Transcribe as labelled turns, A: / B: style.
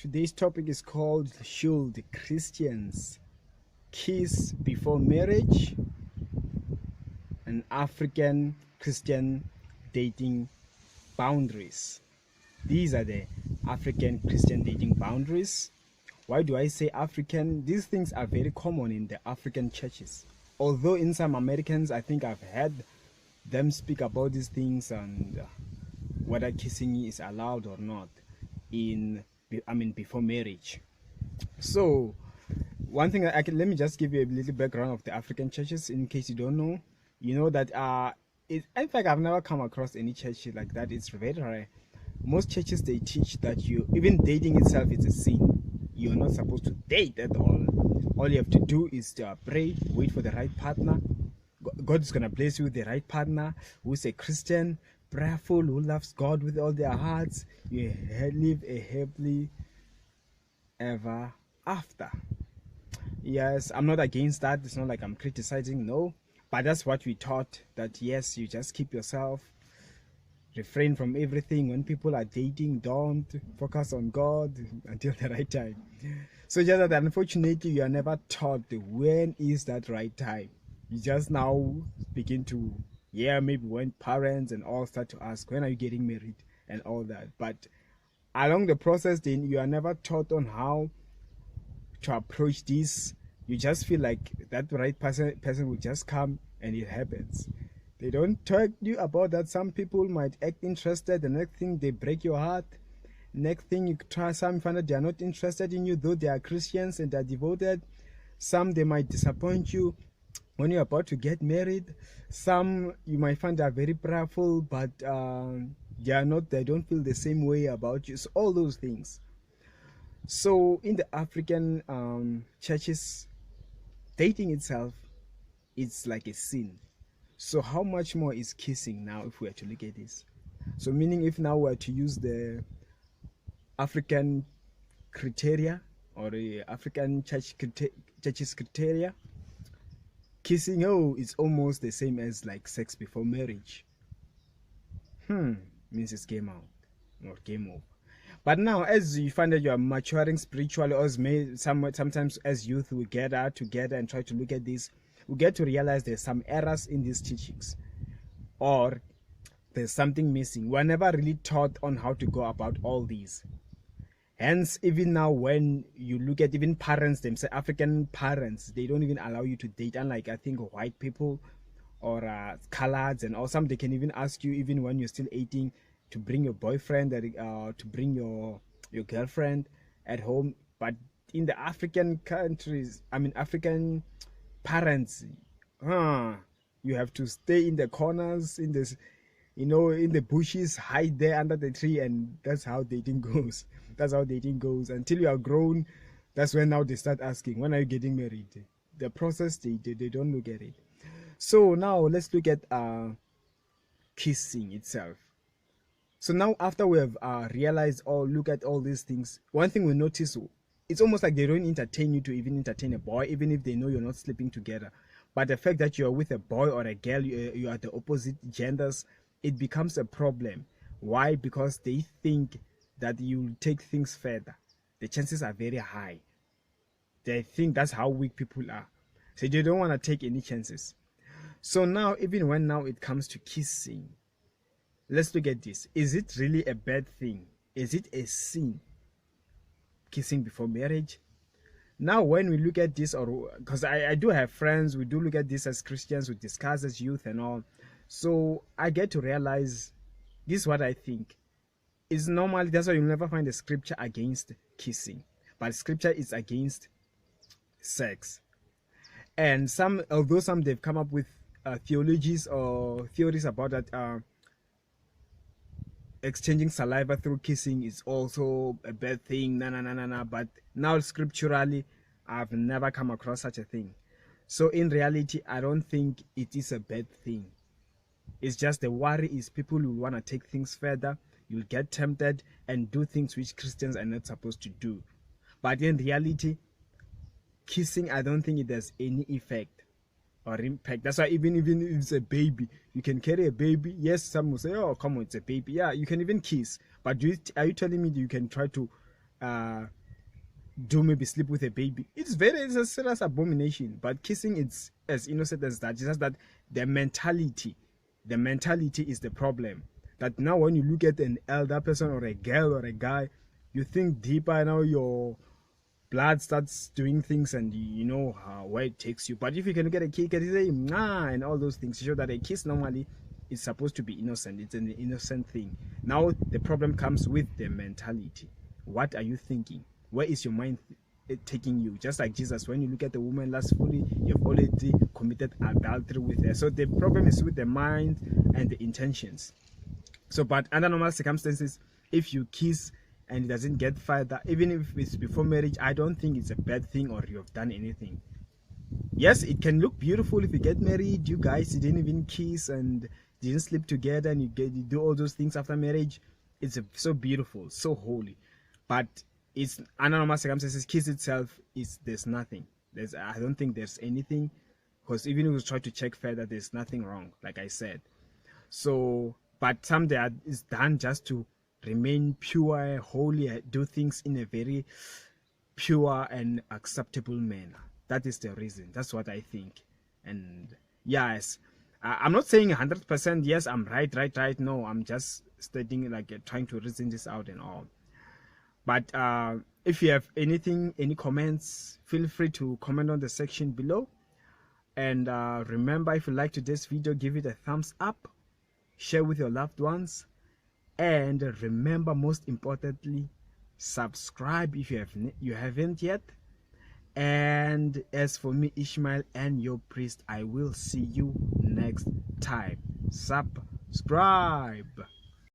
A: Today's topic is called Should Christians Kiss Before Marriage? An African Christian Dating Boundaries. These are the African Christian dating boundaries. Why do I say African? These things are very common in the African churches. Although in some Americans, I think I've heard them speak about these things and whether kissing is allowed or not before marriage. So one thing let me just give you a little background of the African churches in case you don't know. You know that in fact I've never come across any church like that. It's very rare. Most churches, they teach that even dating itself is a sin. You're not supposed to date at all. All you have to do is to pray, wait for the right partner. God is going to bless you with the right partner who's a Christian, prayerful, who loves God with all their hearts. You live a happily ever after. Yes, I'm not against that. It's not like I'm criticizing, no. But that's what we taught, that yes, you just keep yourself, refrain from everything. When people are dating, don't focus on God until the right time. So just that unfortunately you are never taught when is that right time. You just now begin to, maybe when parents and all start to ask, when are you getting married and all that. But along the process, then you are never taught on how to approach this. You just feel like that right person will just come and it happens. They don't talk to you about that. Some people might act interested. The next thing, they break your heart. Next thing, you try, some find that they are not interested in you, though they are Christians and they are devoted. Some, they might disappoint you when you're about to get married. Some, you might find they are very prayerful, but they don't feel the same way about you. So all those things. So in the African churches, dating itself, it's like a sin. So how much more is kissing now if we are to look at this? So meaning if now we are to use the African criteria or the African church's criteria, kissing, it's almost the same as like sex before marriage. Means it's game out or game over. But now as you find that you are maturing spiritually, or sometimes as youth we gather together and try to look at this, we get to realize there's some errors in these teachings, or there's something missing. We're never really taught on how to go about all these. Hence, even now when you look at even parents themselves, African parents, they don't even allow you to date, unlike I think white people or coloreds and all. Some, they can even ask you, even when you're still 18, to bring your boyfriend, to bring your girlfriend at home. But in the African countries, African parents, you have to stay in the corners, in this, in the bushes, hide there under the tree, and that's how dating goes. That's how dating goes until you are grown. That's when now they start asking, when are you getting married? The process, they don't look at it. So now let's look at kissing itself. So now after we have realized or look at all these things, one thing we notice, it's almost like they don't entertain you to even entertain a boy, even if they know you're not sleeping together. But the fact that you're with a boy or a girl, you are the opposite genders, it becomes a problem. Why? Because they think that you take things further. The chances are very high. They think that's how weak people are. So they don't want to take any chances. So now, even when now it comes to kissing, let's look at this. Is it really a bad thing? Is it a sin? Kissing before marriage? Now when we look at this, or because I do have friends, we do look at this as Christians, we discuss as youth and all. So I get to realize this is what I think. It's normal, that's why you'll never find a scripture against kissing. But scripture is against sex. And although some they've come up with theologies or theories about that exchanging saliva through kissing is also a bad thing, but now scripturally I've never come across such a thing. So in reality, I don't think it is a bad thing. It's just the worry is people will want to take things further. You'll get tempted and do things which Christians are not supposed to do. But in reality, kissing, I don't think it has any effect or impact. That's why even if it's a baby, you can carry a baby. Yes, some will say, oh, come on, it's a baby. Yeah, you can even kiss. But are you telling me that you can try to do maybe sleep with a baby. It's a serious abomination. But kissing, it's as innocent as that. It's just that the mentality is the problem. That now when you look at an elder person or a girl or a guy, you think deeper. Now your blood starts doing things, and you know where it takes you. But if you can get a kick and say nah and all those things, show that a kiss normally is supposed to be innocent. It's an innocent thing. Now the problem comes with the mentality. What are you thinking? Where is your mind taking you? Just like Jesus, when you look at the woman lustfully, you've already committed adultery with her. So the problem is with the mind and the intentions. So, but under normal circumstances, if you kiss and it doesn't get further, even if it's before marriage, I don't think it's a bad thing or you've done anything. Yes, it can look beautiful if you get married, you guys didn't even kiss and didn't sleep together, and you do all those things after marriage. It's so beautiful, so holy. But it's under normal circumstances, kiss itself there's nothing. I don't think there's anything, because even if you try to check further, there's nothing wrong, like I said. So, but some that is done just to remain pure, holy, do things in a very pure and acceptable manner. That is the reason. That's what I think. And yes, I'm not saying 100% yes, I'm right. No, I'm just stating, like, trying to reason this out and all. But if you have any comments, feel free to comment on the section below. And remember, if you liked today's video, give it a thumbs up, share with your loved ones, and remember, most importantly, subscribe if you haven't yet. And as for me, Ishmael, and your priest, I will see you next time. Subscribe.